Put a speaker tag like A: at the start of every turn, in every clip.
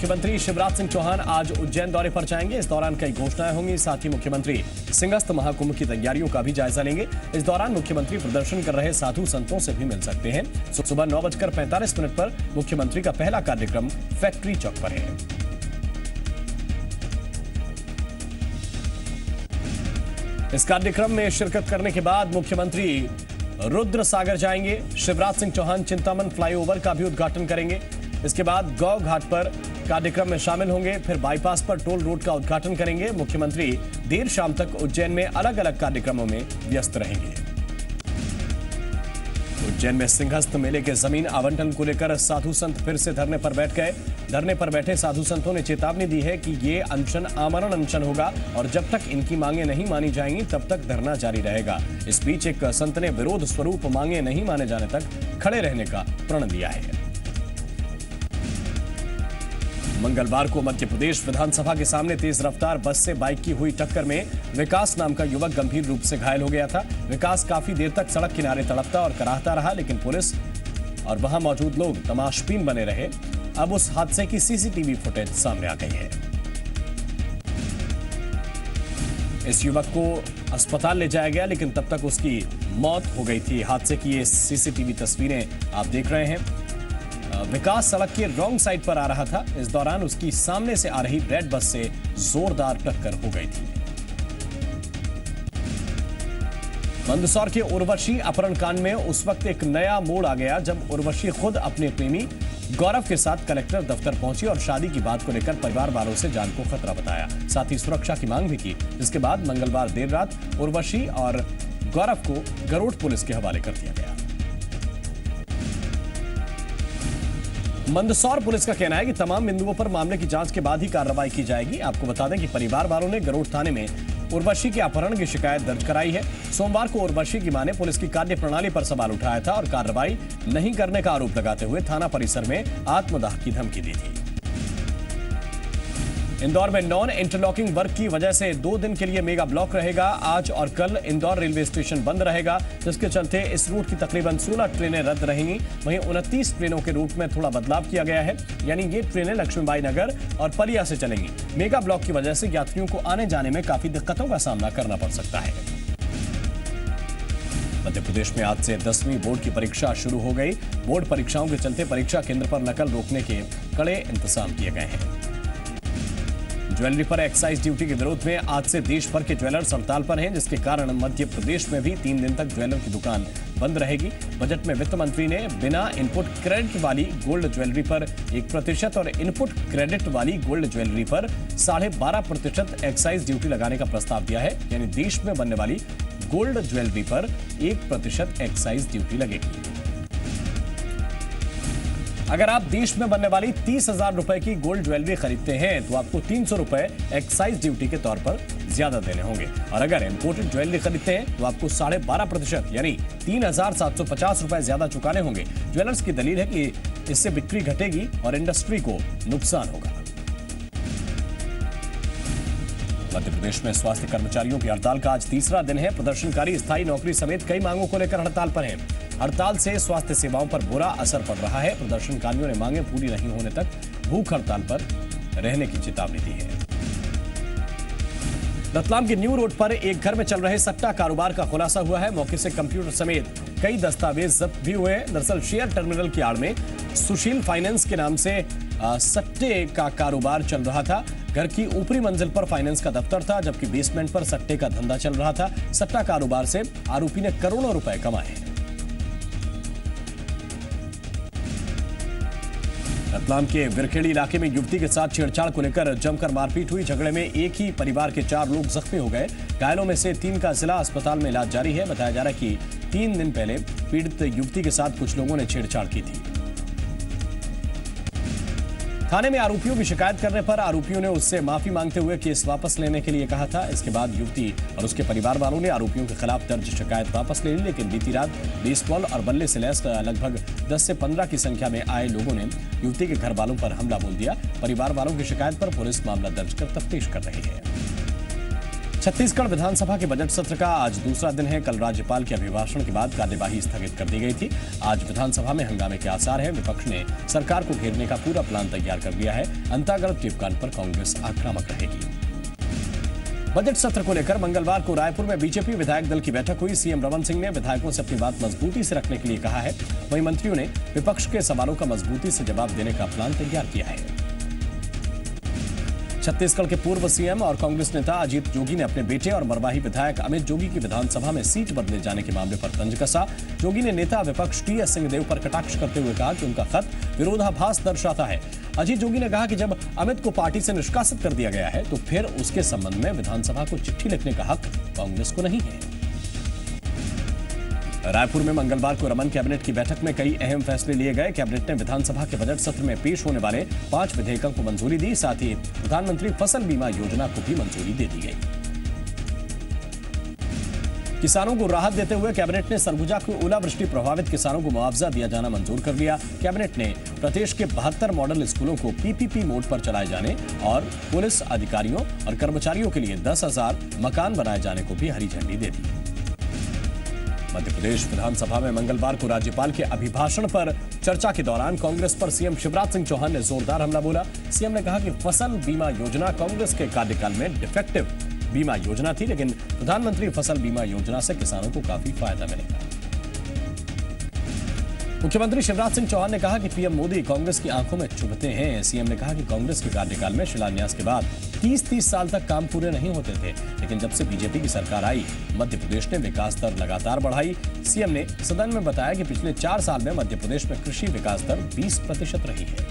A: मुख्यमंत्री शिवराज सिंह चौहान आज उज्जैन दौरे पर जाएंगे। इस दौरान कई घोषणाएं होंगी। साथ ही मुख्यमंत्री सिंहस्थ महाकुंभ की तैयारियों का भी जायजा लेंगे। इस दौरान मुख्यमंत्री प्रदर्शन कर रहे साधु संतों से भी मिल सकते हैं। सुबह 9:45 पर मुख्यमंत्री का पहला कार्यक्रम फैक्ट्री चौक पर है। इस कार्यक्रम में शिरकत करने के बाद मुख्यमंत्री रुद्र सागर जाएंगे। शिवराज सिंह चौहान चिंतामन फ्लाईओवर का भी उद्घाटन करेंगे। इसके बाद गौ घाट पर कार्यक्रम में शामिल होंगे। फिर बाईपास पर टोल रोड का उद्घाटन करेंगे। मुख्यमंत्री देर शाम तक उज्जैन में अलग अलग कार्यक्रमों में व्यस्त रहेंगे। उज्जैन में सिंहस्थ मेले के जमीन आवंटन को लेकर साधु संत फिर से धरने पर बैठ गए। धरने पर बैठे साधु संतों ने चेतावनी दी है कि ये अनशन आमरण अनशन होगा और जब तक इनकी मांगे नहीं मानी जाएंगी तब तक धरना जारी रहेगा। इस बीच एक संत ने विरोध स्वरूप मांगे नहीं माने जाने तक खड़े रहने का प्रण लिया है। मंगलवार को मध्य प्रदेश विधानसभा के सामने तेज रफ्तार बस से बाइक की हुई टक्कर में विकास नाम का युवक गंभीर रूप से घायल हो गया था। विकास काफी देर तक सड़क किनारे तड़पता और कराहता रहा, लेकिन पुलिस और वहां मौजूद लोग तमाशबीन बने रहे। अब उस हादसे की सीसीटीवी फुटेज सामने आ गई है। इस युवक को अस्पताल ले जाया गया, लेकिन तब तक उसकी मौत हो गई थी। हादसे की ये सीसीटीवी तस्वीरें आप देख रहे हैं। विकास सड़क के रॉन्ग साइड पर आ रहा था। इस दौरान उसकी सामने से आ रही रेड बस से जोरदार टक्कर हो गई थी। मंदसौर के उर्वशी अपहरण कांड में उस वक्त एक नया मोड़ आ गया जब उर्वशी खुद अपने प्रेमी गौरव के साथ कलेक्टर दफ्तर पहुंची और शादी की बात को लेकर परिवार वालों से जान को खतरा बताया। साथ ही सुरक्षा की मांग भी की। जिसके बाद मंगलवार देर रात उर्वशी और गौरव को गरुड़ पुलिस के हवाले कर दिया गया। मंदसौर पुलिस का कहना है कि तमाम बिंदुओं पर मामले की जांच के बाद ही कार्रवाई की जाएगी। आपको बता दें कि परिवार वालों ने गरुड़ थाने में उर्वशी के अपहरण की शिकायत दर्ज कराई है। सोमवार को उर्वशी की मां ने पुलिस की कार्यप्रणाली पर सवाल उठाया था और कार्रवाई नहीं करने का आरोप लगाते हुए थाना परिसर में आत्मदाह की धमकी दी थी। इंदौर में नॉन इंटरलॉकिंग वर्क की वजह से 2 दिन के लिए मेगा ब्लॉक रहेगा। आज और कल इंदौर रेलवे स्टेशन बंद रहेगा, जिसके चलते इस रूट की तकरीबन 16 ट्रेनें रद्द रहेंगी। वहीं 29 ट्रेनों के रूट में थोड़ा बदलाव किया गया है, यानी ये ट्रेनें लक्ष्मीबाई नगर और पलिया से चलेंगी। मेगा ब्लॉक की वजह से यात्रियों को आने जाने में काफी दिक्कतों का सामना करना पड़ सकता है। मध्य प्रदेश में आज से 10वीं बोर्ड की परीक्षा शुरू हो गई। बोर्ड परीक्षाओं के चलते परीक्षा केंद्र पर नकल रोकने के कड़े इंतजाम किए गए हैं। ज्वेलरी पर एक्साइज ड्यूटी के विरोध में आज से देश भर के ज्वेलर्स हड़ताल पर हैं, जिसके कारण मध्य प्रदेश में भी 3 दिन तक ज्वेलर की दुकान बंद रहेगी। बजट में वित्त मंत्री ने बिना इनपुट क्रेडिट वाली गोल्ड ज्वेलरी पर 1% और इनपुट क्रेडिट वाली गोल्ड ज्वेलरी पर 12.5% एक्साइज ड्यूटी लगाने का प्रस्ताव दिया है। यानी देश में बनने वाली गोल्ड ज्वेलरी पर 1% एक्साइज ड्यूटी लगेगी। अगर आप देश में बनने वाली 30,000 रुपए की गोल्ड ज्वेलरी खरीदते हैं तो आपको 300 रुपए एक्साइज ड्यूटी के तौर पर ज्यादा देने होंगे। और अगर इंपोर्टेड ज्वेलरी खरीदते हैं तो आपको 12.5% यानी 3,750 रुपए ज्यादा चुकाने होंगे। ज्वेलर्स की दलील है कि इससे बिक्री घटेगी और इंडस्ट्री को नुकसान होगा। मध्य प्रदेश में स्वास्थ्य कर्मचारियों की हड़ताल का आज तीसरा दिन है। प्रदर्शनकारी स्थायी नौकरी समेत कई मांगों को लेकर हड़ताल पर हैं। हड़ताल से स्वास्थ्य सेवाओं पर बुरा असर पड़ रहा है। प्रदर्शनकारियों ने मांगे पूरी नहीं होने तक भूख हड़ताल पर रहने की चेतावनी दी है। रतलाम के न्यू रोड पर एक घर में चल रहे सट्टा कारोबार का खुलासा हुआ है। मौके से कंप्यूटर समेत कई दस्तावेज जब्त भी हुए। दरअसल शेयर टर्मिनल की आड़ में सुशील फाइनेंस के नाम से सट्टे का कारोबार चल रहा था। घर की ऊपरी मंजिल पर फाइनेंस का दफ्तर था, जबकि बेसमेंट पर सट्टे का धंधा चल रहा था। सट्टा कारोबार से आरोपी ने करोड़ों रुपए कमाए। रतलाम के विरखेड़ी इलाके में युवती के साथ छेड़छाड़ को लेकर जमकर मारपीट हुई। झगड़े में एक ही परिवार के 4 लोग जख्मी हो गए। घायलों में से 3 का जिला अस्पताल में इलाज जारी है। बताया जा रहा है कि 3 दिन पहले पीड़ित युवती के साथ कुछ लोगों ने छेड़छाड़ की थी। थाने में आरोपियों की शिकायत करने पर आरोपियों ने उससे माफी मांगते हुए केस वापस लेने के लिए कहा था। इसके बाद युवती और उसके परिवार वालों ने आरोपियों के खिलाफ दर्ज शिकायत वापस ले ली, लेकिन बीती रात बेसबॉल और बल्ले से लैस लगभग 10 से 15 की संख्या में आए लोगों ने युवती के घर वालों पर हमला बोल दिया। परिवार वालों की शिकायत पर पुलिस मामला दर्ज कर तफ्तीश कर रही है। छत्तीसगढ़ विधानसभा के बजट सत्र का आज दूसरा दिन है। कल राज्यपाल के अभिभाषण के बाद कार्यवाही स्थगित कर दी गई थी। आज विधानसभा में हंगामे के आसार हैं। विपक्ष ने सरकार को घेरने का पूरा प्लान तैयार कर लिया है। अंतागढ़ टिप्कांड पर कांग्रेस आक्रामक रहेगी। बजट सत्र को लेकर मंगलवार को रायपुर में बीजेपी विधायक दल की बैठक हुई। सीएम रमन सिंह ने विधायकों से अपनी बात मजबूती से रखने के लिए कहा है। वहीं मंत्रियों ने विपक्ष के सवालों का मजबूती से जवाब देने का प्लान तैयार किया है। छत्तीसगढ़ के पूर्व सीएम और कांग्रेस नेता अजीत जोगी ने अपने बेटे और मरवाही विधायक अमित जोगी की विधानसभा में सीट बदले जाने के मामले पर तंज कसा। जोगी ने नेता विपक्ष टीएस सिंहदेव पर कटाक्ष करते हुए कहा कि उनका खत विरोधाभास दर्शाता है। अजीत जोगी ने कहा कि जब अमित को पार्टी से निष्कासित कर दिया गया है तो फिर उसके संबंध में विधानसभा को चिट्ठी लिखने का हक कांग्रेस को नहीं है। रायपुर में मंगलवार को रमन कैबिनेट की बैठक में कई अहम फैसले लिए गए। कैबिनेट ने विधानसभा के बजट सत्र में पेश होने वाले 5 विधेयकों को मंजूरी दी। साथ ही प्रधानमंत्री फसल बीमा योजना को भी मंजूरी दे दी गई। किसानों को राहत देते हुए कैबिनेट ने सरगुजा के ओलावृष्टि प्रभावित किसानों को मुआवजा दिया जाना मंजूर कर लिया। कैबिनेट ने प्रदेश के 72 मॉडल स्कूलों को पीपीपी मोड पर चलाए जाने और पुलिस अधिकारियों और कर्मचारियों के लिए 10,000 मकान बनाए जाने को भी हरी झंडी दे दी। मध्य प्रदेश विधानसभा में मंगलवार को राज्यपाल के अभिभाषण पर चर्चा के दौरान कांग्रेस पर सीएम शिवराज सिंह चौहान ने जोरदार हमला बोला। सीएम ने कहा कि फसल बीमा योजना कांग्रेस के कार्यकाल में डिफेक्टिव बीमा योजना थी, लेकिन प्रधानमंत्री फसल बीमा योजना से किसानों को काफी फायदा मिलेगा। मुख्यमंत्री शिवराज सिंह चौहान ने कहा कि पीएम मोदी कांग्रेस की आंखों में चुभते हैं। सीएम ने कहा कि कांग्रेस के कार्यकाल में शिलान्यास के बाद 30-30 साल तक काम पूरे नहीं होते थे, लेकिन जब से बीजेपी की सरकार आई मध्य प्रदेश ने विकास दर लगातार बढ़ाई। सीएम ने सदन में बताया कि पिछले 4 साल में मध्य प्रदेश में कृषि विकास दर 20% रही है।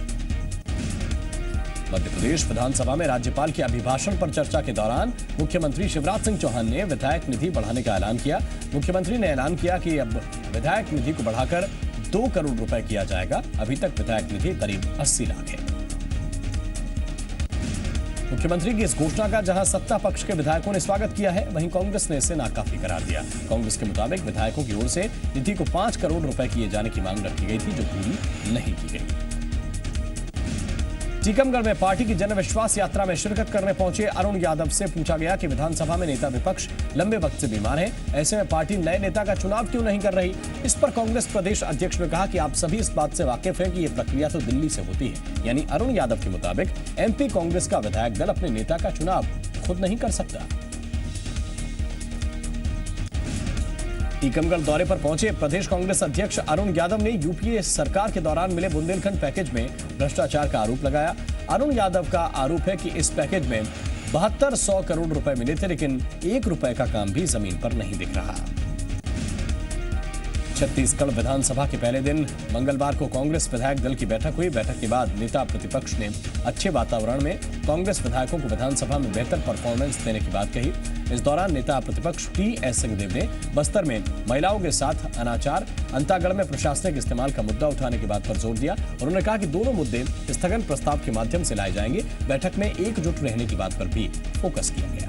A: मध्य प्रदेश विधानसभा में राज्यपाल के अभिभाषण पर चर्चा के दौरान मुख्यमंत्री शिवराज सिंह चौहान ने विधायक निधि बढ़ाने का ऐलान किया। मुख्यमंत्री ने ऐलान किया कि अब विधायक निधि को बढ़ाकर 2 करोड़ रुपए किया जाएगा। अभी तक विधायक निधि करीब 80 लाख है। मुख्यमंत्री की इस घोषणा का जहां सत्ता पक्ष के विधायकों ने स्वागत किया है, वहीं कांग्रेस ने इसे नाकाफी करार दिया। कांग्रेस के मुताबिक विधायकों की ओर से निधि को 5 करोड़ रुपए किए जाने की मांग रखी गई थी, जो पूरी नहीं की गई। टीकमगढ़ में पार्टी की जनविश्वास यात्रा में शिरकत करने पहुंचे अरुण यादव से पूछा गया कि विधानसभा में नेता विपक्ष लंबे वक्त से बीमार हैं, ऐसे में पार्टी नए नेता का चुनाव क्यों नहीं कर रही। इस पर कांग्रेस प्रदेश अध्यक्ष ने कहा कि आप सभी इस बात से वाकिफ हैं कि यह प्रक्रिया तो दिल्ली से होती है। यानी अरुण यादव के मुताबिक एमपी कांग्रेस का विधायक दल अपने नेता का चुनाव खुद नहीं कर सकता। टीकमगढ़ दौरे पर पहुंचे प्रदेश कांग्रेस अध्यक्ष अरुण यादव ने यूपीए सरकार के दौरान मिले बुंदेलखंड पैकेज में भ्रष्टाचार का आरोप लगाया। अरुण यादव का आरोप है कि इस पैकेज में 7200 करोड़ रुपए मिले थे, लेकिन 1 रुपए का काम भी जमीन पर नहीं दिख रहा। छत्तीसगढ़ विधानसभा के पहले दिन मंगलवार को कांग्रेस विधायक दल की बैठक हुई। बैठक के बाद नेता प्रतिपक्ष ने अच्छे वातावरण में कांग्रेस विधायकों को विधानसभा में बेहतर परफॉर्मेंस देने की बात कही। इस दौरान नेता प्रतिपक्ष टीएस सिंहदेव ने बस्तर में महिलाओं के साथ अनाचार, अंतागढ़ में प्रशासनिक इस्तेमाल का मुद्दा उठाने की बात पर जोर दिया। उन्होंने कहा कि दोनों मुद्दे स्थगन प्रस्ताव के माध्यम से लाए जाएंगे। बैठक में एकजुट रहने की बात पर भी फोकस किया गया।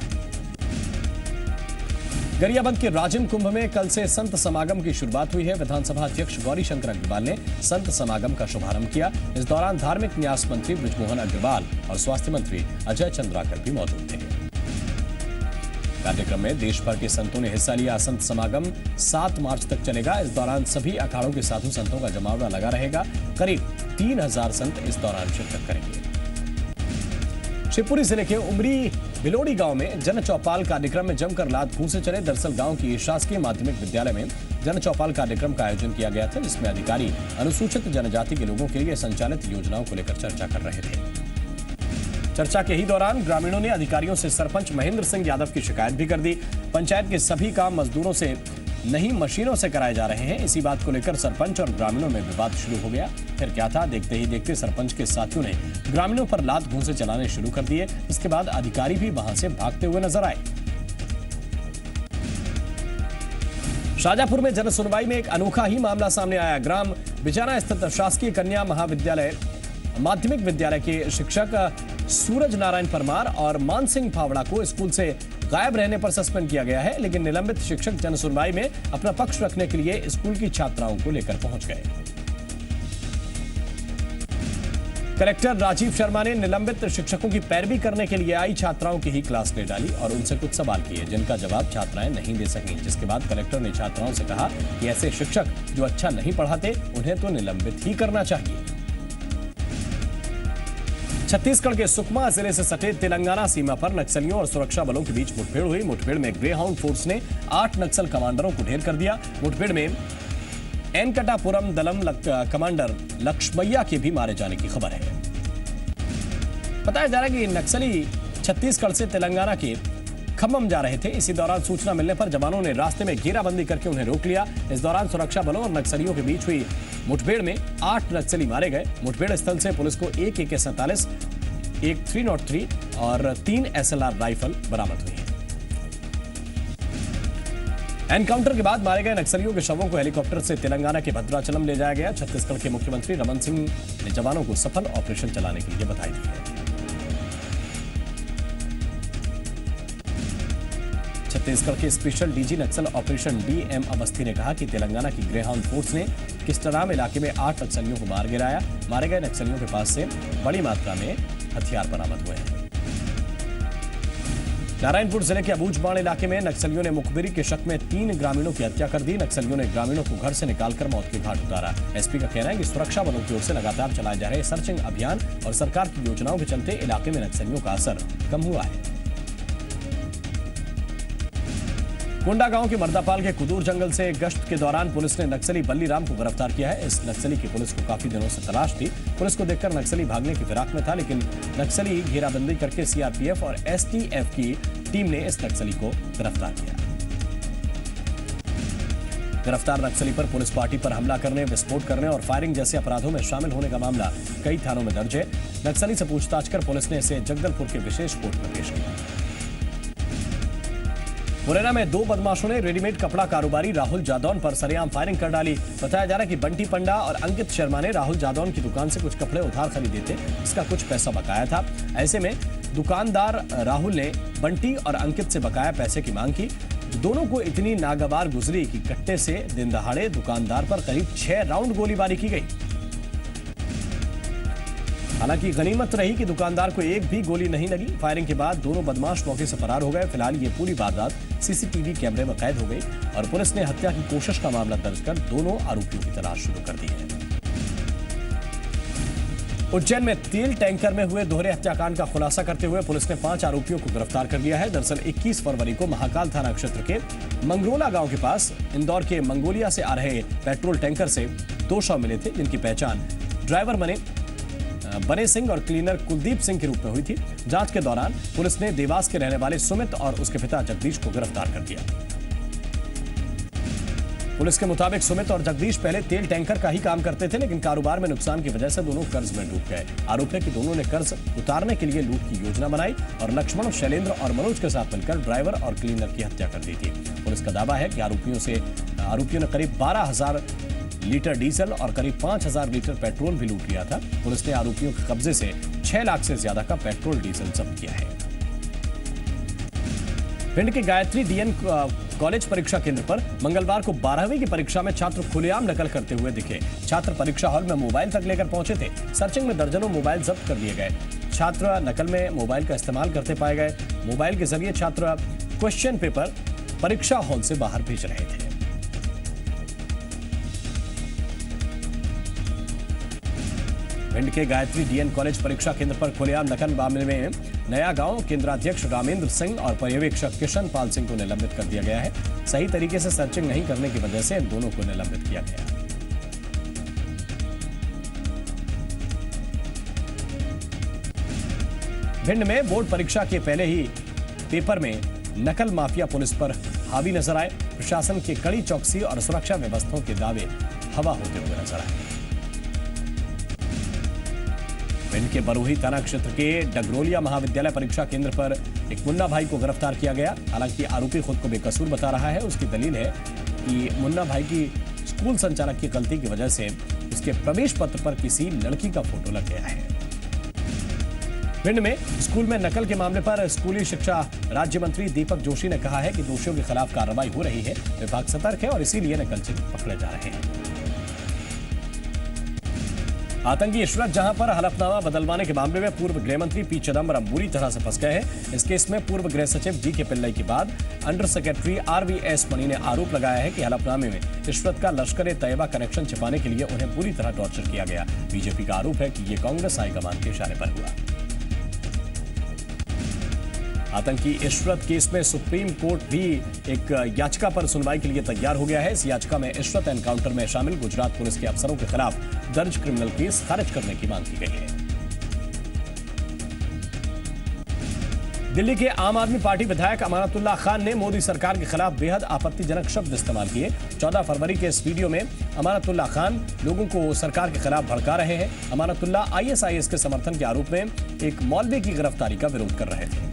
A: गरियाबंद के राजिम कुंभ में कल से संत समागम की शुरुआत हुई है। विधानसभा अध्यक्ष गौरीशंकर अग्रवाल ने संत समागम का शुभारंभ किया। इस दौरान धार्मिक न्यास मंत्री बृजमोहन अग्रवाल और स्वास्थ्य मंत्री अजय चंद्राकर भी मौजूद थे। कार्यक्रम में देश भर के संतों ने हिस्सा लिया। संत समागम 7 मार्च तक चलेगा। इस दौरान सभी अखाड़ों के साधु संतों का जमावड़ा लगा रहेगा। करीब 3000 संत इस दौरान शिरकत करेंगे। शिवपुरी जिले के उमरी बिलोड़ी गांव में जन चौपाल कार्यक्रम में जमकर लात घूंसे चले। दरअसल गांव की शासकीय माध्यमिक विद्यालय में जन चौपाल कार्यक्रम का आयोजन किया गया था, जिसमें अधिकारी अनुसूचित जनजाति के लोगों के लिए संचालित योजनाओं को लेकर चर्चा कर रहे थे। चर्चा के ही दौरान ग्रामीणों ने अधिकारियों से सरपंच महेंद्र सिंह यादव की शिकायत भी कर दी। पंचायत के सभी काम मजदूरों से नहीं मशीनों से कराए जा रहे हैं। इसी बात को लेकर सरपंच और ग्रामीणों में विवाद शुरू हो गया। फिर क्या था, देखते ही देखते सरपंच के साथियों ने ग्रामीणों पर लात घूंसे चलाने शुरू कर दिए। इसके बाद अधिकारी भी वहां से भागते हुए नजर आए। शाजापुर में जनसुनवाई में एक अनोखा ही मामला सामने आया। ग्राम बिचाना स्थित शासकीय कन्या महाविद्यालय माध्यमिक विद्यालय के शिक्षक सूरज नारायण परमार और मान सिंह फावड़ा को स्कूल से गायब रहने पर सस्पेंड किया गया है, लेकिन निलंबित शिक्षक जनसुनवाई में अपना पक्ष रखने के लिए स्कूल की छात्राओं को लेकर पहुंच गए। कलेक्टर राजीव शर्मा ने निलंबित शिक्षकों की पैरवी करने के लिए आई छात्राओं की ही क्लास ले डाली और उनसे कुछ सवाल किए जिनका जवाब छात्राएं नहीं दे सकीं, जिसके बाद कलेक्टर ने छात्राओं से कहा कि ऐसे शिक्षक जो अच्छा नहीं पढ़ाते उन्हें तो निलंबित ही करना चाहिए। छत्तीसगढ़ के सुकमा जिले से सटे तेलंगाना सीमा पर नक्सलियों और सुरक्षा बलों के बीच मुठभेड़ हुई। मुठभेड़ में ग्रेहाउंड फोर्स ने 8 नक्सल कमांडरों को ढेर कर दिया। मुठभेड़ में एनकटापुरम दलम कमांडर लक्ष्मैया के भी मारे जाने की खबर है। बताया जा रहा है कि नक्सली छत्तीसगढ़ से तेलंगाना के खम्मम जा रहे थे। इसी दौरान सूचना मिलने पर जवानों ने रास्ते में घेराबंदी करके उन्हें रोक लिया। इस दौरान सुरक्षा बलों और नक्सलियों के बीच हुई मुठभेड़ में 8 नक्सली मारे गए। मुठभेड़ स्थल से पुलिस को एक AK-47, एक 303 और 3 SLR राइफल बरामद हुई है। एनकाउंटर के बाद मारे गए नक्सलियों के शवों को हेलीकॉप्टर से तेलंगाना के भद्राचलम ले जाया गया। छत्तीसगढ़ के मुख्यमंत्री रमन सिंह ने जवानों को सफल ऑपरेशन चलाने के लिए बधाई दी है। छत्तीसगढ़ के स्पेशल डीजी नक्सल ऑपरेशन DM अवस्थी ने कहा कि तेलंगाना की ग्रेहाउंड फोर्स ने किस्टाराम इलाके में 8 नक्सलियों को मार गिराया। मारे गए नक्सलियों के पास से बड़ी मात्रा में हथियार बरामद हुए हैं। नारायणपुर जिले के अबूझमाड़ इलाके में नक्सलियों ने मुखबिरी के शक में 3 ग्रामीणों की हत्या कर दी। नक्सलियों ने ग्रामीणों को घर से निकालकर मौत के घाट उतारा। एसपी का कहना है कि सुरक्षा बलों की ओर से लगातार चलाए जा रहे सर्चिंग अभियान और सरकार की योजनाओं के चलते इलाके में नक्सलियों का असर कम हुआ है। कोंडागांव के मर्दापाल के कुदूर जंगल से गश्त के दौरान पुलिस ने नक्सली बल्ली राम को गिरफ्तार किया है। इस नक्सली की पुलिस को काफी दिनों से तलाश थी। पुलिस को देखकर नक्सली भागने की फिराक में था, लेकिन नक्सली घेराबंदी करके CRPF और STF की टीम ने इस नक्सली को गिरफ्तार किया। गिरफ्तार नक्सली पर पुलिस पार्टी पर हमला करने, विस्फोट करने और फायरिंग जैसे अपराधों में शामिल होने का मामला कई थानों में दर्ज है। नक्सली से पूछताछ कर पुलिस ने इसे जगदलपुर के विशेष कोर्ट में पेश किया। मुरैना में 2 बदमाशों ने रेडीमेड कपड़ा कारोबारी राहुल जादौन पर सरेआम फायरिंग कर डाली। बताया जा रहा है कि बंटी पंडा और अंकित शर्मा ने राहुल जादौन की दुकान से कुछ कपड़े उधार खरीदे थे, इसका कुछ पैसा बकाया था। ऐसे में दुकानदार राहुल ने बंटी और अंकित से बकाया पैसे की मांग की। दोनों को इतनी नागवार गुजरी कि कट्टे से दिन दहाड़े दुकानदार पर करीब 6 राउंड गोलीबारी की गई। हालांकि गनीमत रही कि दुकानदार को एक भी गोली नहीं लगी। फायरिंग के बाद दोनों बदमाश मौके से फरार हो गए। फिलहाल ये पूरी वारदात CCTV कैमरे में कैद हो गई और पुलिस ने हत्या की कोशिश का मामला दर्ज कर दोनों आरोपियों की तलाश शुरू कर दी है। उज्जैन में तेल टैंकर में हुए दोहरे हत्याकांड का खुलासा करते हुए पुलिस ने 5 आरोपियों को गिरफ्तार कर लिया है। दरअसल 21 फरवरी को महाकाल थाना क्षेत्र के मंगरोला गांव के पास इंदौर के मंगोलिया से आ रहे पेट्रोल टैंकर से 2 शव मिले थे, जिनकी पहचान ड्राइवर बने सिंह और क्लीनर कुलदीप सिंह के रूप में हुई थी। जांच के दौरान पुलिस ने देवास के रहने वाले सुमित और उसके पिता जगदीश को गिरफ्तार कर दिया। पुलिस के मुताबिक सुमित और जगदीश पहले तेल टैंकर का ही काम करते थे, लेकिन कारोबार में नुकसान की वजह से दोनों कर्ज में डूब गए। आरोप है कि दोनों ने कर्ज उतारने के लिए लूट की योजना बनाई और लक्ष्मण, शैलेंद्र और मनोज के साथ मिलकर ड्राइवर और क्लीनर की हत्या कर दी थी। पुलिस का दावा है कि आरोपियों ने करीब 12,000 लीटर डीजल और करीब 5,000 लीटर पेट्रोल भी लूट लिया था। पुलिस ने आरोपियों के कब्जे से 6 लाख से ज्यादा का पेट्रोल डीजल जब्त किया है। भिंड के गायत्री DN कॉलेज परीक्षा केंद्र पर मंगलवार को 12वीं की परीक्षा में छात्र खुलेआम नकल करते हुए दिखे। छात्र परीक्षा हॉल में मोबाइल तक लेकर पहुंचे थे। सर्चिंग में दर्जनों मोबाइल जब्त कर लिए गए। छात्र नकल में मोबाइल का इस्तेमाल करते पाए गए। मोबाइल के जरिए छात्र क्वेश्चन पेपर परीक्षा हॉल से बाहर भेज रहे थे। भिंड के गायत्री DN कॉलेज परीक्षा केंद्र पर खुलेआम नकल मामले में नया गांव केंद्राध्यक्ष रामेंद्र सिंह और पर्यवेक्षक किशन पाल सिंह को निलंबित कर दिया गया है। सही तरीके से सर्चिंग नहीं करने की वजह से इन दोनों को निलंबित किया गया। भिंड में बोर्ड परीक्षा के पहले ही पेपर में नकल माफिया पुलिस पर हावी नजर आए। प्रशासन के कड़ी चौकसी और सुरक्षा व्यवस्थाओं के दावे हवा होते हुए नजर आए। भिंड के बरोही थाना क्षेत्र के डगरोलिया महाविद्यालय परीक्षा केंद्र पर एक मुन्ना भाई को गिरफ्तार किया गया। हालांकि आरोपी खुद को बेकसूर बता रहा है। उसकी दलील है कि मुन्ना भाई की स्कूल संचालक की गलती की वजह से उसके प्रवेश पत्र पर किसी लड़की का फोटो लग गया है। भिंड में स्कूल में नकल के मामले पर स्कूली शिक्षा राज्य मंत्री दीपक जोशी ने कहा है कि दोषियों के खिलाफ कार्रवाई हो रही है। विभाग सतर्क है और इसीलिए नकलची पकड़े जा रहे हैं। आतंकी इशरत जहां पर हलफनामा बदलवाने के मामले में पूर्व गृह मंत्री पी चिदम्बरम बुरी तरह से फंस गए हैं। इस केस में पूर्व गृह सचिव जी के पिल्लई के बाद अंडर सेक्रेटरी RVS मणि ने आरोप लगाया है कि हलफनामे में इशरत का लश्कर तैयबा कनेक्शन छिपाने के लिए उन्हें बुरी तरह टॉर्चर किया गया। बीजेपी का आरोप है कि ये कांग्रेस हाईकमान के इशारे पर हुआ। आतंकी इशरत केस में सुप्रीम कोर्ट भी एक याचिका पर सुनवाई के लिए तैयार हो गया है। इस याचिका में इशरत एनकाउंटर में शामिल गुजरात पुलिस के अफसरों के खिलाफ दर्ज क्रिमिनल केस खारिज करने की मांग की गई है। दिल्ली के आम आदमी पार्टी विधायक अमानतुल्लाह खान ने मोदी सरकार के खिलाफ बेहद आपत्तिजनक शब्द इस्तेमाल किए। 14 फरवरी के इस वीडियो में अमानतुल्लाह खान लोगों को सरकार के खिलाफ भड़का रहे हैं। अमानतुल्लाह ISIS के समर्थन के आरोप में एक मौलवी की गिरफ्तारी का विरोध कर रहे थे।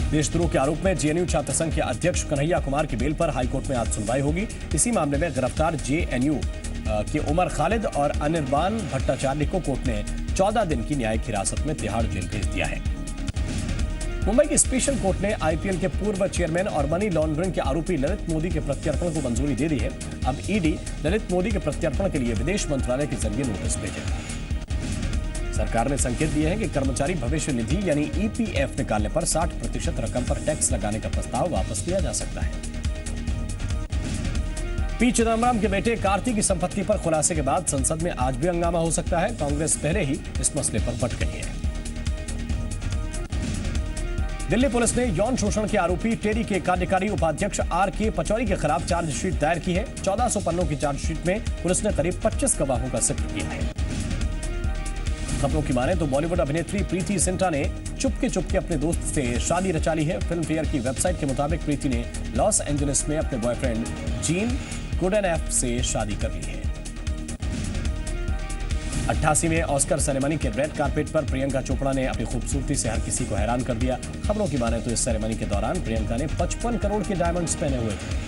A: देशद्रोह के आरोप में JNU छात्र संघ के अध्यक्ष कन्हैया कुमार की बेल पर हाईकोर्ट में आज सुनवाई होगी। इसी मामले में गिरफ्तार JNU के उमर खालिद और अनिर्बान भट्टाचार्य को कोर्ट ने 14 दिन की न्यायिक हिरासत में तिहाड़ जेल भेज दिया है। मुंबई की स्पेशल कोर्ट ने IPL के पूर्व चेयरमैन और मनी लॉन्ड्रिंग के आरोपी ललित मोदी के प्रत्यर्पण को मंजूरी दे दी है। अब ED ललित मोदी के प्रत्यर्पण के लिए विदेश मंत्रालय के जरिए नोटिस भेजेगा। सरकार ने संकेत दिए हैं कि कर्मचारी भविष्य निधि यानी EPF निकालने पर 60% रकम पर टैक्स लगाने का प्रस्ताव वापस लिया जा सकता है। पी चिदम्बरम के बेटे कार्ति की संपत्ति पर खुलासे के बाद संसद में आज भी हंगामा हो सकता है। कांग्रेस पहले ही इस मसले पर बट गई है। दिल्ली पुलिस ने यौन शोषण के आरोपी टेरी के कार्यकारी उपाध्यक्ष RK पचौरी के खिलाफ चार्जशीट दायर की है। 1400 पन्नों की चार्जशीट में पुलिस ने करीब 25 गवाहों का जिक्र किया है। खबरों की माने तो बॉलीवुड अभिनेत्री प्रीति जिंटा ने चुपके अपने दोस्त से शादी रचा ली है। फिल्म फेयर की वेबसाइट के मुताबिक प्रीति ने लॉस एंजलिस में अपने बॉयफ्रेंड जीन गुडेनफ से शादी कर ली है। 88वें ऑस्कर सेरेमनी के रेड कार्पेट पर प्रियंका चोपड़ा ने अपनी खूबसूरती से हर किसी को हैरान कर दिया। खबरों की माने तो इस सेरेमनी के दौरान प्रियंका ने 55 करोड़ के डायमंड्स पहने हुए थे।